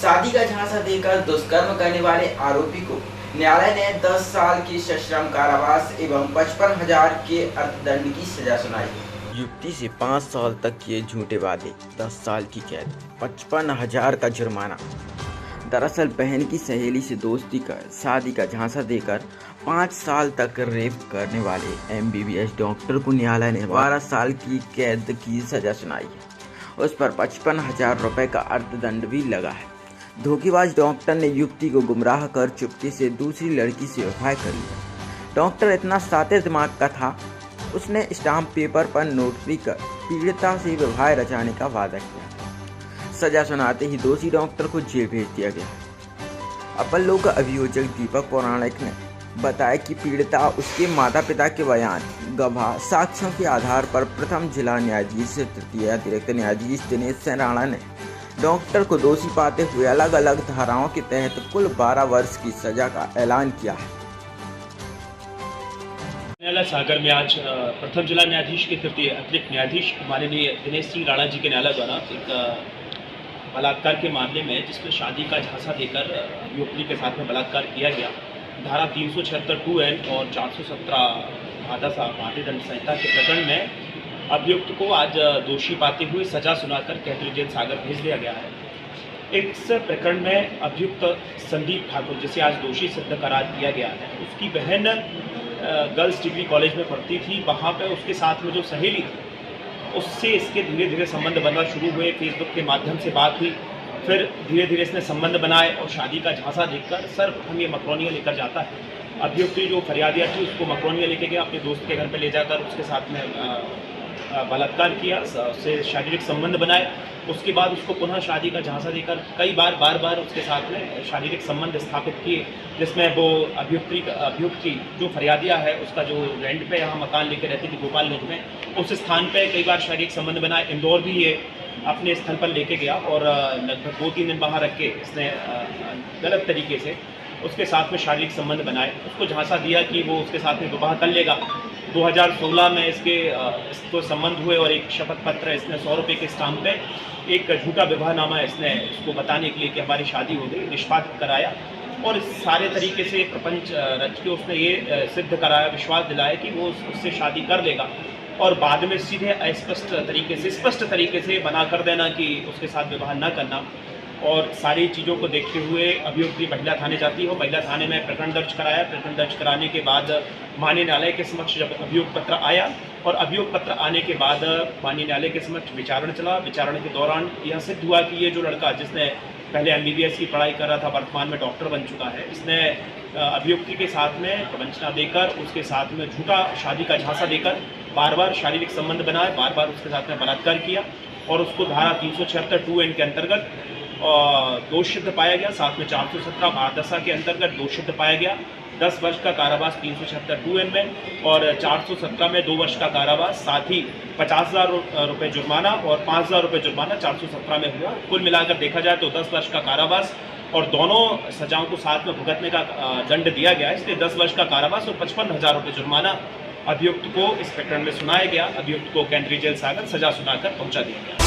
शादी का झांसा देकर दुष्कर्म करने वाले आरोपी को न्यायालय ने 10 साल की सश्रम कारावास एवं 55,000 के अर्थदंड की सजा सुनाई। युवती से 5 साल तक किए झूठे वादे, 10 साल की कैद, 55,000 का जुर्माना। दरअसल बहन की सहेली से दोस्ती कर शादी का झांसा देकर 5 साल तक रेप करने वाले MBBS डॉक्टर को न्यायालय ने 12 साल की कैद की सजा सुनाई है। उस पर 55,000 रुपये का अर्थदंड भी लगा है। धोखेबाज डॉक्टर ने युवती को गुमराह कर चुपके से दूसरी लड़की से विवाह कर लिया। डॉक्टर इतना सातिर दिमाग का था, उसने स्टाम्प पेपर पर नोटरी कर पीड़िता से विवाह रचाने का वादा किया। सजा सुनाते ही दोषी डॉक्टर को जेल भेज दिया गया। अपन लोग का अभियोजक दीपक पौराणिक ने बताया कि पीड़िता उसके माता पिता के बयान, गवाह, साक्ष्यों के आधार पर प्रथम जिला न्यायाधीश तृतीय अतिरिक्त न्यायाधीश दिनेश सिंह राणा ने डॉक्टर को दोषी पाते हुए अलग अलग धाराओं के तहत कुल 12 वर्ष की सजा का ऐलान किया है। न्यायालय सागर में आज प्रथम जिला न्यायाधीश के तृतीय अतिरिक्त न्यायाधीछ माननीय दिनेश सिंह राणा जी के न्यायालय द्वारा एक बलात्कार के मामले में, जिसमें शादी का झांसा देकर युवती के साथ में बलात्कार किया गया, धारा 376 2N और 417 भारतीय दंड संहिता के प्रकरण में अभियुक्त को आज दोषी पाते हुए सजा सुनाकर केंद्रीय जेल सागर भेज दिया गया है। इस प्रकरण में अभियुक्त संदीप ठाकुर, जिसे आज दोषी सिद्ध करार दिया गया है, उसकी बहन गर्ल्स डिग्री कॉलेज में पढ़ती थी। वहाँ पे उसके साथ में जो सहेली थी, उससे इसके धीरे धीरे संबंध बनना शुरू हुए। फेसबुक के माध्यम से बात हुई, फिर धीरे धीरे इसने संबंध बनाए और शादी का झांसा देकर सर्वप्रथम ये मकरोनिया लेकर जाता है। अभियुक्त जो फरियादिया थी उसको मकरोनिया लेके गया, अपने दोस्त के घर पर ले जाकर उसके साथ में बलात्कार किया, उससे शारीरिक संबंध बनाए। उसके बाद उसको पुनः शादी का झांसा देकर कई बार उसके साथ में शारीरिक संबंध स्थापित किए, जिसमें वो अभियुक्ति जो फरियादिया है उसका जो रेंट पे यहाँ मकान लेकर रहती थी गोपालगंज में, उस स्थान पे कई बार शारीरिक संबंध बनाए। इंदौर भी ये अपने स्थल पर लेके गया और लगभग 2-3 दिन वहाँ रख के इसने गलत तरीके से उसके साथ में शारीरिक संबंध बनाए। उसको झांसा दिया कि वो उसके साथ में विवाह कर लेगा। 2016 में इसको संबंध हुए और एक शपथ पत्र इसने 100 रुपये के स्टाम्प पे एक झूठा विवाहनामा इसने उसको बताने के लिए कि हमारी शादी हो गई निष्पादित कराया और इस सारे तरीके से प्रपंच रच के उसने ये सिद्ध कराया, विश्वास दिलाया कि वो उससे शादी कर लेगा और बाद में सीधे स्पष्ट तरीके से मना कर देना कि उसके साथ विवाह न करना। और सारी चीज़ों को देखते हुए अभियुक्ति महिला थाने जाती है। महिला थाने में प्रकरण दर्ज कराया। प्रकरण दर्ज कराने के बाद माननीय न्यायालय के समक्ष जब अभियोग पत्र आया और अभियोग पत्र आने के बाद माननीय न्यायालय के समक्ष विचारण चला। विचारण के दौरान यह सिद्ध हुआ कि ये जो लड़का, जिसने पहले MBBS की पढ़ाई कर रहा था, वर्तमान में डॉक्टर बन चुका है, इसने अभियुक्ति के साथ में प्रवंचना देकर उसके साथ में झूठा शादी का झांसा देकर बार शारीरिक संबंध बनाए, बार उसके साथ में बलात्कार किया और उसको धारा 376 2N के अंतर्गत दोष सिद्ध पाया गया। साथ में 417 भारदशा के अंतर्गत दोष सिद्ध पाया गया। 10 वर्ष का कारावास 376 2N में और 417 में 2 वर्ष का कारावास, साथ ही 50,000 रुपये जुर्माना और 5,000 रुपये जुर्माना 417 में हुआ। कुल मिलाकर देखा जाए तो 10 वर्ष का कारावास और दोनों सजाओं को साथ में भुगतने का दंड दिया गया। इसलिए 10 वर्ष का कारावास और 55,000 रुपये जुर्माना अभियुक्त को इस प्रकरण में सुनाया गया। अभियुक्त को केंद्रीय जेल सागर सजा सुनाकर पहुंचा दिया गया।